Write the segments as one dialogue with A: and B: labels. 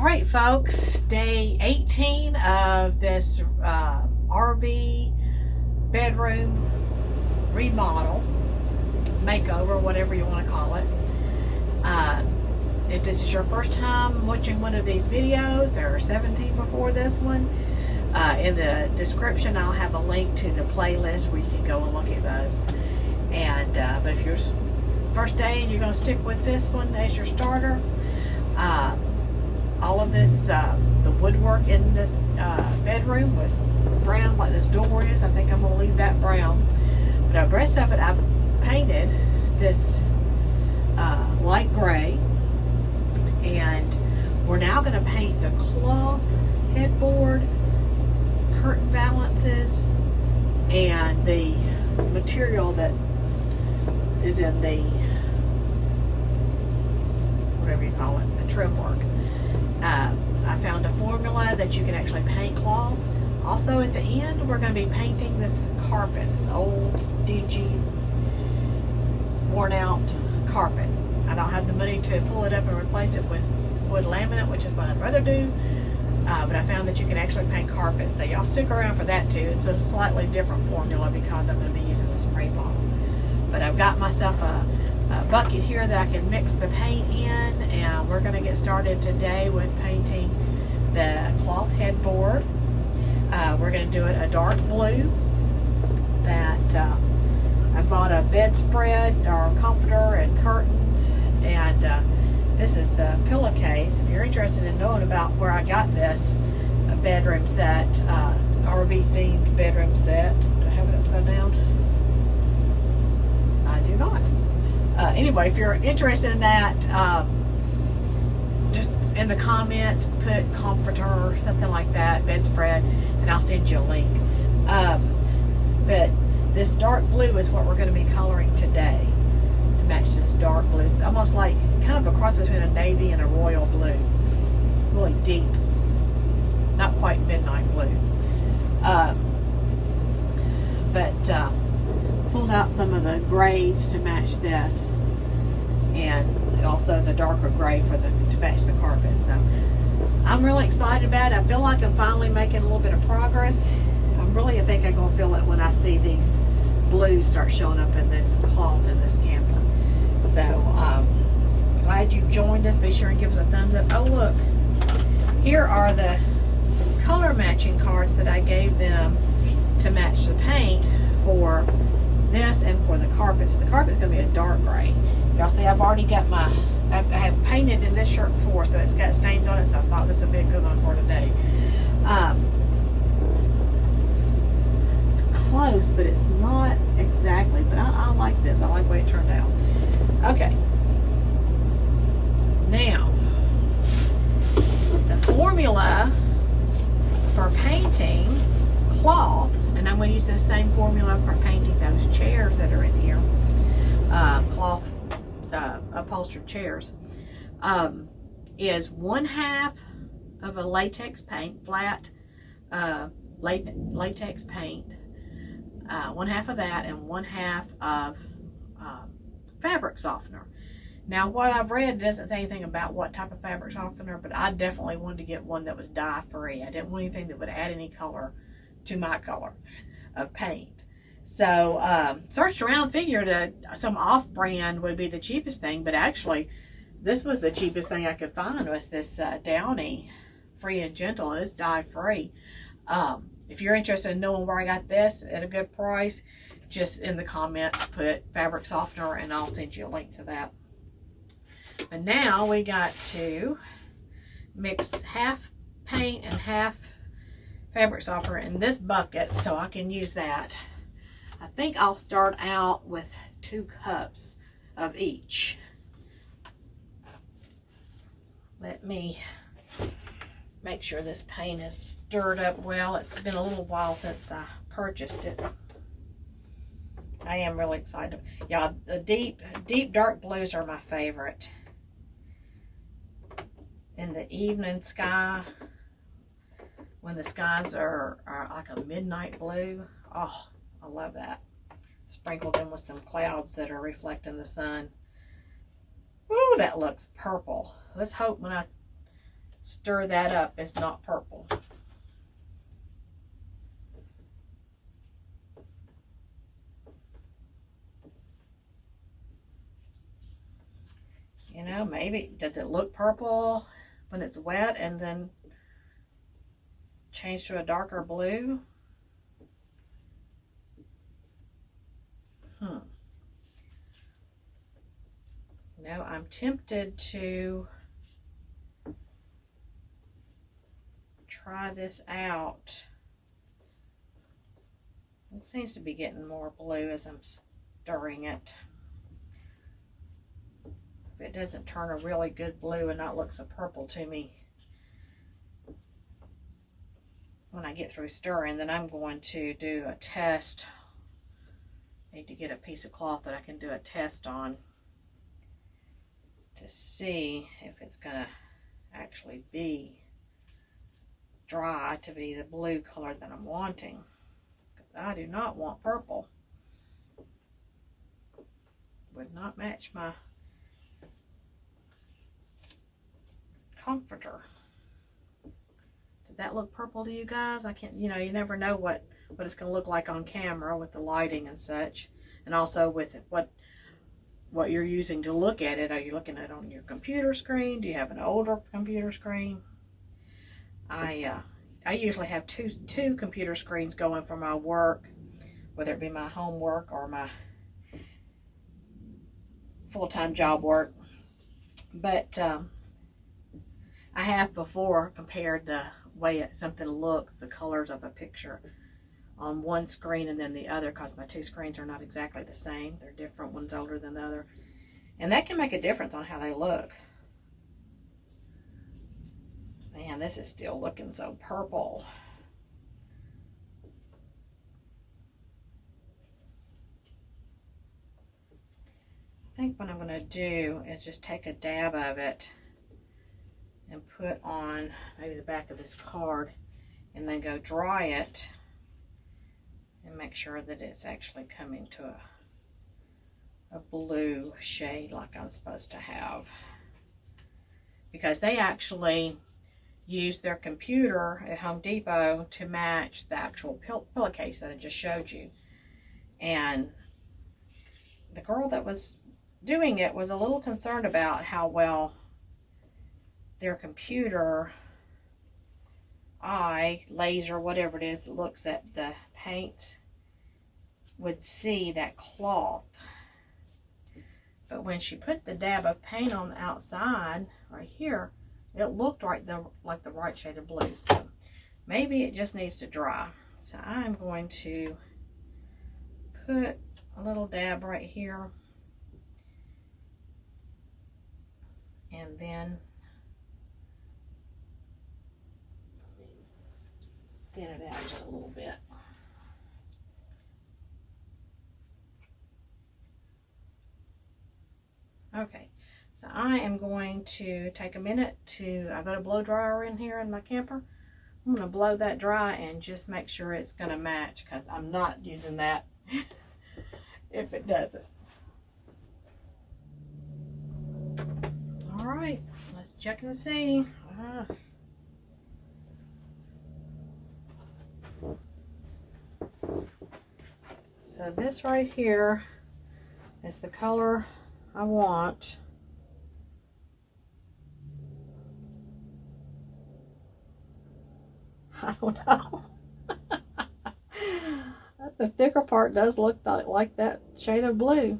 A: Alright folks, day 18 of this RV bedroom remodel, makeover, whatever you want to call it. If this is your first time watching one of these videos, there are 17 before this one. In the description I'll have a link to the playlist where you can go and look at those. And but if you're first day and you're going to stick with this one as your starter, all of this, the woodwork in this bedroom was brown like this door is. I think I'm going to leave that brown. But the rest of it I've painted this light gray. And we're now going to paint the cloth headboard, curtain balances, and the material that is in the, whatever you call it, the trim work. I found a formula that you can actually paint cloth. Also at the end, we're going to be painting this carpet, this old, dingy, worn out carpet. I don't have the money to pull it up and replace it with wood laminate, which is what I'd rather do. But I found that you can actually paint carpet. So y'all stick around for that too. It's a slightly different formula because I'm going to be using the spray bottle. But I've got myself a bucket here that I can mix the paint in, and we're going to get started today with painting the cloth headboard. We're going to do it a dark blue. That I bought a bedspread or comforter and curtains, and this is the pillowcase. If you're interested in knowing about where I got this, a bedroom set, RV themed bedroom set. Do I have it upside down? I do not. Anyway, if you're interested in that, just in the comments put comforter or something like that, bedspread, and I'll send you a link. But this dark blue is what we're going to be coloring today to match this dark blue. It's almost like kind of a cross between a navy and a royal blue. Really deep. Not quite midnight blue. But pulled out some of the grays to match this, and also the darker gray for to match the carpet. So I'm really excited about it. I feel like I'm finally making a little bit of progress. I think I'm going to feel it when I see these blues start showing up in this cloth in this camper. So glad you joined us. Be sure and give us a thumbs up. Oh look, here are the color matching cards that I gave them to match the paint for this and for the carpet. So the carpet's going to be a dark gray. Y'all see I've already got I have painted in this shirt before, so it's got stains on it, so I thought this would be a good one for today. It's close, but it's not exactly, but I like this. I like the way it turned out. Okay. Now, the formula for painting cloth, and I'm going to use the same formula for painting those chairs that are in here, cloth upholstered chairs, is 1/2 of a latex paint, flat latex paint, 1/2 of that, and 1/2 of fabric softener. Now what I've read doesn't say anything about what type of fabric softener, but I definitely wanted to get one that was dye free. I didn't want anything that would add any color to my color of paint. So searched around, figured some off-brand would be the cheapest thing, but actually this was the cheapest thing I could find, was this Downy Free and Gentle. It's dye free. If you're interested in knowing where I got this at a good price, just in the comments put fabric softener and I'll send you a link to that. But now we got to mix half paint and half fabric softener in this bucket so I can use that. I think I'll start out with 2 cups of each. Let me make sure this paint is stirred up well. It's been a little while since I purchased it. I am really excited. Yeah, the deep dark blues are my favorite. In the evening sky, when the skies are like a midnight blue, oh, I love that. Sprinkled in with some clouds that are reflecting the sun. Ooh, that looks purple. Let's hope when I stir that up. It's not purple. You know, maybe, does it look purple when it's wet and then change to a darker blue? No, I'm tempted to try this out. It seems to be getting more blue as I'm stirring it. If it doesn't turn a really good blue and not look so purple to me when I get through stirring, then I'm going to do a test. I need to get a piece of cloth that I can do a test on to see if it's going to actually be dry to be the blue color that I'm wanting. Because I do not want purple. Would not match my comforter. Did that look purple to you guys? I can't, you know, you never know what it's going to look like on camera with the lighting and such. And also with what you're using to look at it. Are you looking at it on your computer screen? Do you have an older computer screen? I usually have two computer screens going for my work, whether it be my homework or my full-time job work. But I have before compared the way something looks, the colors of a picture on one screen and then the other, because my two screens are not exactly the same. They're different. One's older than the other. And that can make a difference on how they look. Man, this is still looking so purple. I think what I'm going to do is just take a dab of it and put on maybe the back of this card and then go dry it and make sure that it's actually coming to a blue shade like I'm supposed to have. Because they actually use their computer at Home Depot to match the actual pillowcase that I just showed you. And the girl that was doing it was a little concerned about how well their computer laser, whatever it is that looks at the paint, would see that cloth. But when she put the dab of paint on the outside right here, it looked like the right shade of blue. So maybe it just needs to dry. So I'm going to put a little dab right here and then thin it out just a little bit. Okay, so I am going to take a minute I've got a blow dryer in here in my camper. I'm going to blow that dry and just make sure it's going to match, because I'm not using that if it doesn't. All right, let's check and see. So this right here is the color I want. I don't know. The thicker part does look like that shade of blue.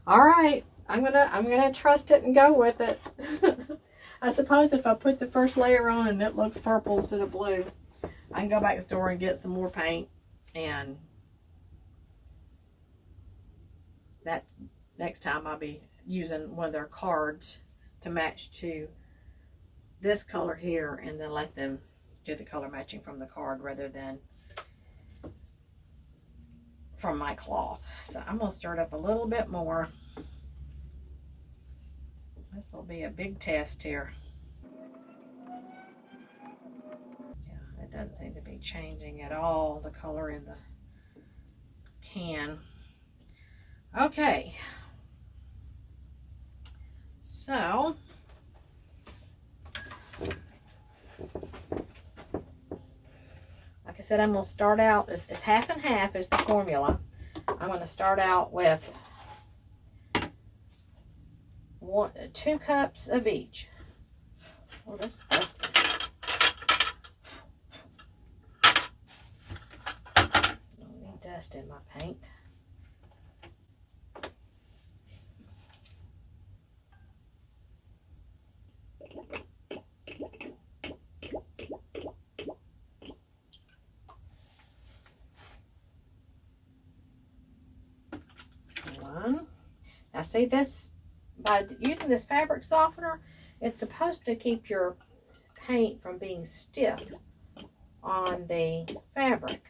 A: All right, I'm gonna trust it and go with it. I suppose if I put the first layer on and it looks purple instead of blue, I can go back to the store and get some more paint, and that next time I'll be using one of their cards to match to this color here, and then let them do the color matching from the card rather than from my cloth. So I'm going to stir it up a little bit more. This will be a big test here. Yeah, it doesn't seem to be changing at all, the color in the can. Okay. So Like I said, I'm going to start out, it's half and half is the formula. I'm going to start out with 2 cups of each. Oh, that's dust. Don't need dust in my paint. Now see this, by using this fabric softener, it's supposed to keep your paint from being stiff on the fabric.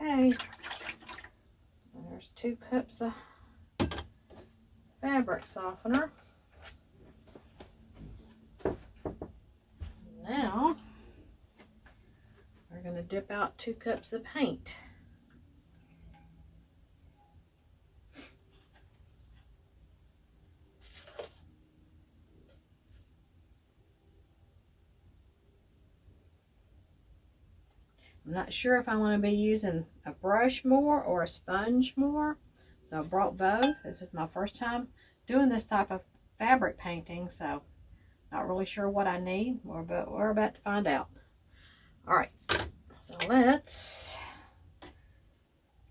A: Okay, there's 2 cups of fabric softener. Now we're going to dip out 2 cups of paint. I'm not sure if I want to be using a brush more or a sponge more, so I brought both. This is my first time doing this type of fabric painting, so not really sure what I need, but we're about to find out. All right, so let's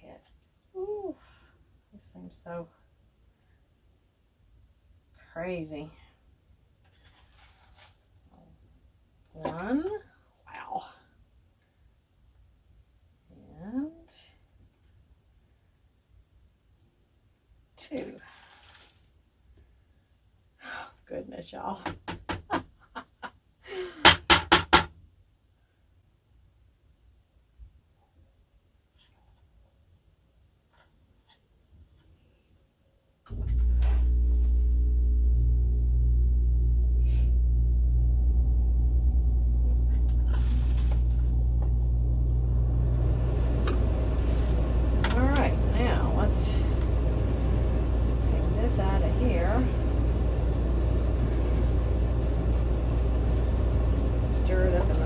A: get, ooh, this seems so crazy. 1, wow. And 2. Oh, goodness, y'all.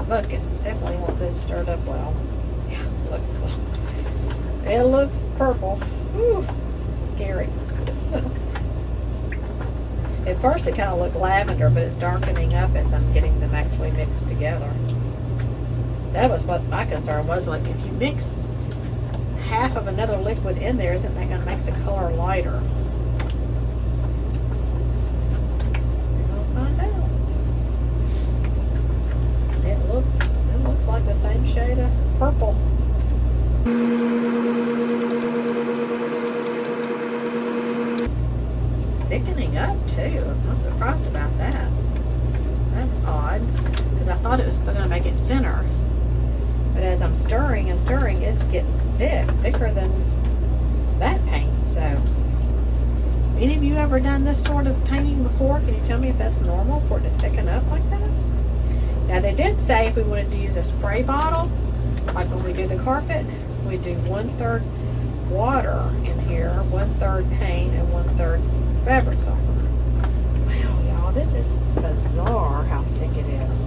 A: Bucket. Definitely want this stirred up well. It looks purple. Whew, scary. At first it kind of looked lavender, but it's darkening up as I'm getting them actually mixed together. That was what my concern was. Like, if you mix half of another liquid in there, isn't that going to make the color lighter? It looks like the same shade of purple. It's thickening up too. I'm surprised about that. That's odd, because I thought it was going to make it thinner. But as I'm stirring and stirring, it's getting thicker than that paint. So, any of you ever done this sort of painting before? Can you tell me if that's normal for it to thicken up like that? Now, they did say if we wanted to use a spray bottle, like when we do the carpet, we do 1/3 water in here, 1/3 paint, and 1/3 fabric softener. Wow, y'all, this is bizarre how thick it is.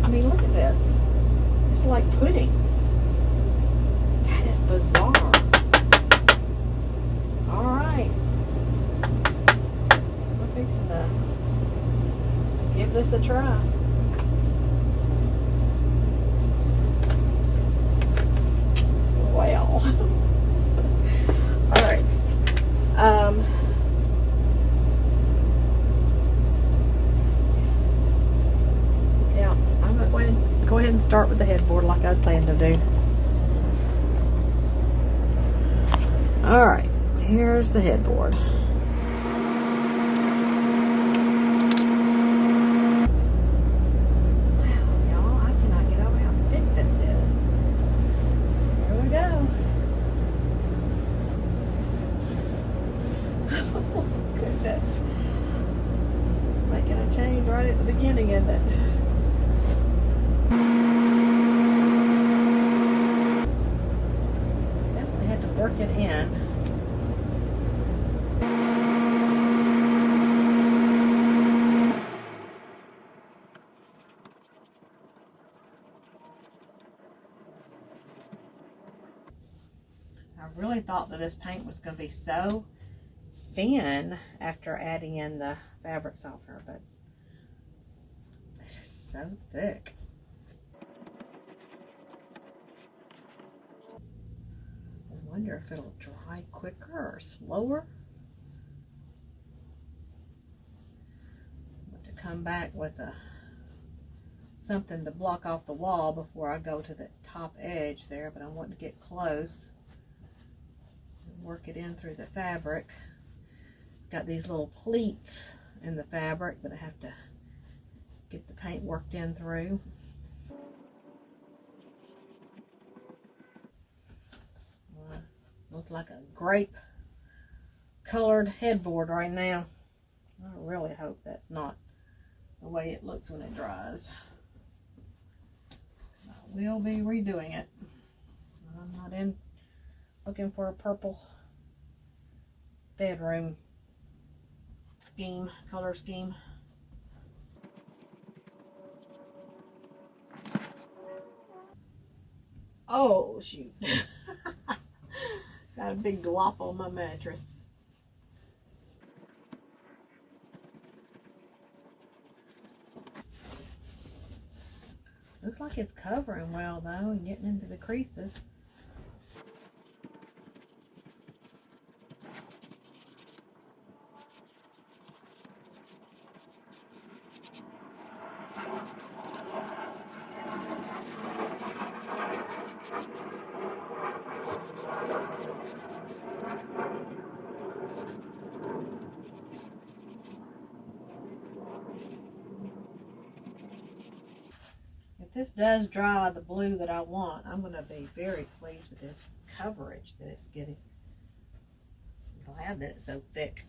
A: I mean, look at this. It's like pudding. That is bizarre. Alright. We're fixing to give this a try. Well. Alright. Yeah, I'm going to go ahead and start with the headboard like I planned to do. Alright, here's the headboard. at the beginning, isn't it? Definitely had to work it in. I really thought that this paint was going to be so thin after adding in the fabric softener, but it's just so thick. I wonder if it'll dry quicker or slower. I'm going to come back with something to block off the wall before I go to the top edge there, but I want to get close and work it in through the fabric. It's got these little pleats in the fabric that I have to get the paint worked in through. Looks like a grape colored headboard right now. I really hope that's not the way it looks when it dries. I will be redoing it. I'm not looking for a purple bedroom color scheme. Oh shoot. Got a big glop on my mattress. Looks like it's covering well though and getting into the creases. If this does dry the blue that I want, I'm going to be very pleased with this coverage that it's getting. I'm glad that it's so thick.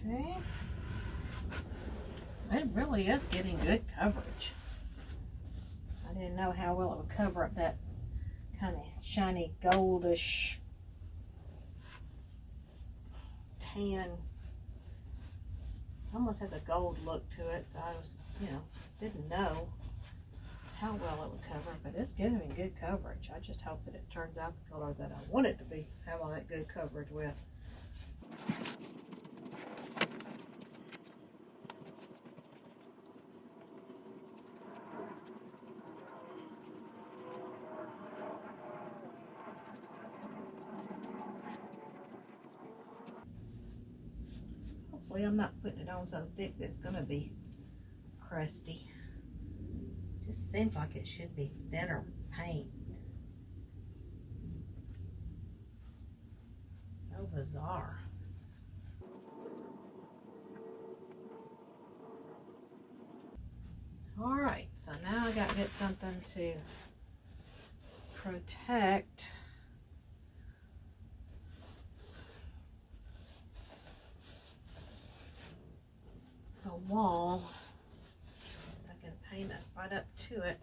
A: Okay. It really is getting good coverage. I didn't know how well it would cover up that kind of shiny goldish tan. Almost has a gold look to it, so I was, didn't know how well it would cover, but it's giving good coverage. I just hope that it turns out the color that I want it to be, have all that good coverage with. Hopefully I'm not putting it on so thick that it's going to be crusty. Just seems like it should be thinner paint. So bizarre. Alright, so now I got to get something to protect the wall. So I can paint it right up to it.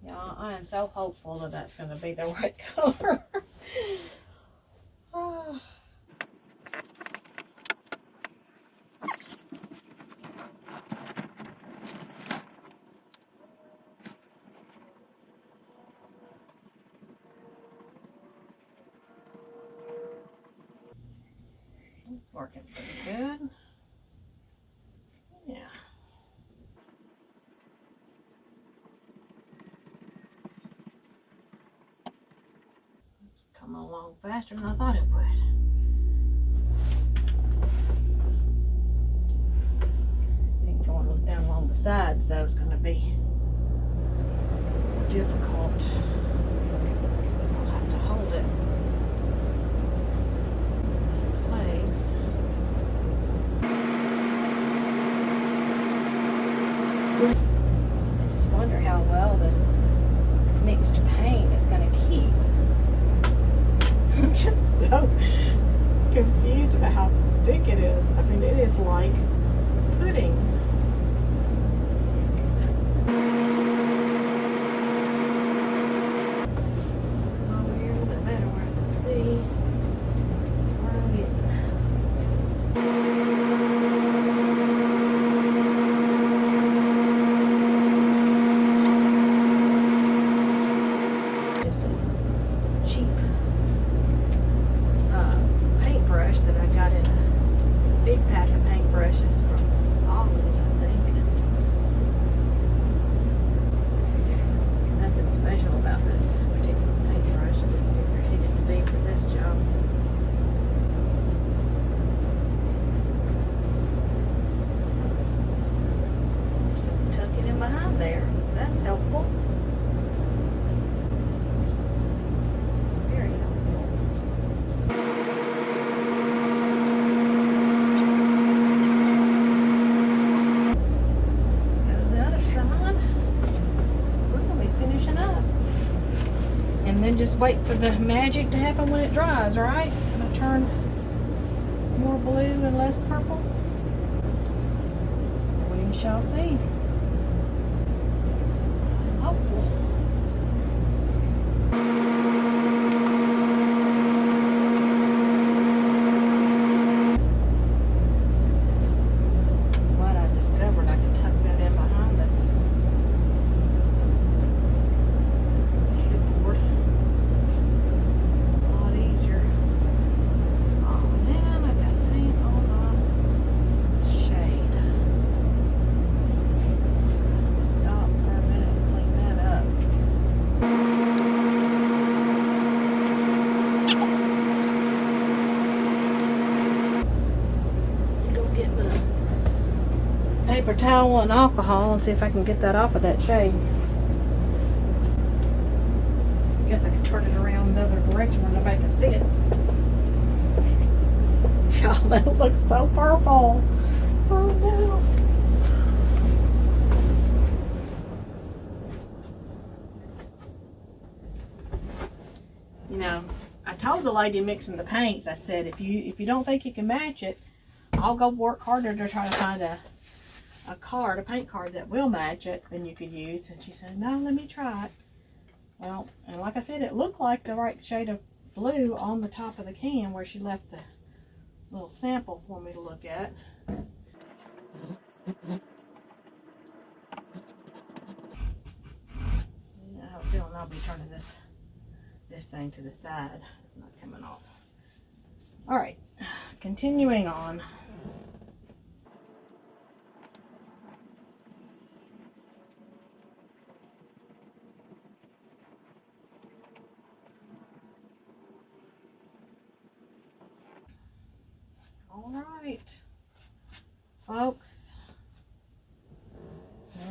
A: Y'all, I am so hopeful that that's going to be the right color. Oh. Working pretty good. Yeah. Coming along faster than I thought it would. And going down along the sides, though, is going to be difficult. I'll have to hold it in place. I just wonder how well this mixed paint is going to keep. I'm just so confused about how thick it is. I mean, it is like pudding. Over here a little bit better where I can see where I'm getting. Just a cheap paintbrush that I got in a big pack of paintbrushes from Aldi's, I think. Nothing special about this particular paintbrush. I didn't figure it needed to be for this job. Tuck it in behind there. That's helpful. Very helpful. Let's go to the other side. We're going to be finishing up. And then just wait for the magic to happen when it dries, right? Gonna turn more blue and less purple. We shall see. I'm hopeful. What I discovered, I can tuck that in behind this headboard. A lot easier. Oh man, I got paint on the shade. Stop for a minute and clean that up. Go get my paper towel and alcohol and see if I can get that off of that shade. Guess I could turn it around the other direction where nobody can see it. Y'all, that looks so purple. Oh no. You know, I told the lady mixing the paints, I said, if you don't think you can match it, I'll go work harder to try to find a paint card that will match it and you could use. And she said, no, let me try it. Well, and like I said, it looked like the right shade of blue on the top of the can where she left the little sample for me to look at. I have a feeling I'll be turning this thing to the side. It's not coming off. All right, continuing on. All right, folks,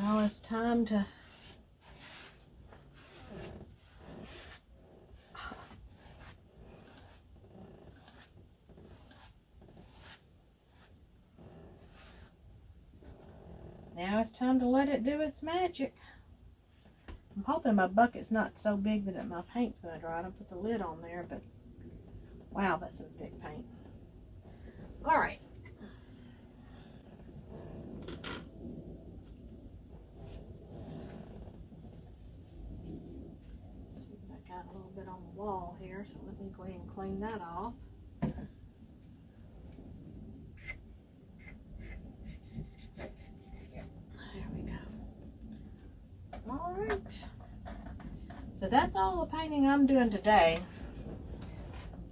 A: now it's time to let it do its magic. I'm hoping my bucket's not so big that my paint's going to dry. I'll put the lid on there, but wow, that's some thick paint. All right. See if I got a little bit on the wall here, so let me go ahead and clean that off. There we go. All right. So that's all the painting I'm doing today.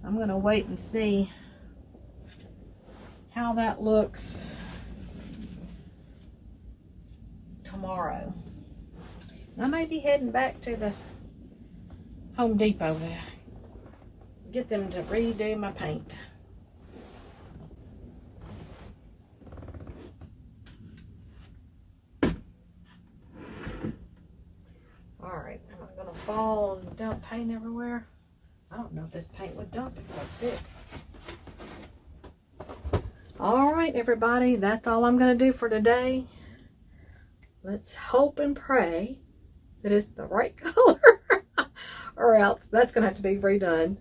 A: I'm going to wait and see how that looks tomorrow. I may be heading back to the Home Depot to get them to redo my paint. Alright, am I going to fall and dump paint everywhere? I don't know if this paint would dump, it's so thick. Alright everybody, that's all I'm going to do for today. Let's hope and pray that it's the right color or else that's going to have to be redone.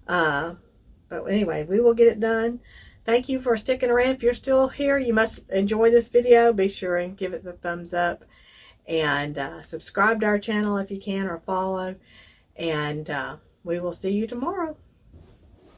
A: But anyway, we will get it done. Thank you for sticking around. If you're still here, you must enjoy this video. Be sure and give it the thumbs up. And subscribe to our channel if you can, or follow. And we will see you tomorrow.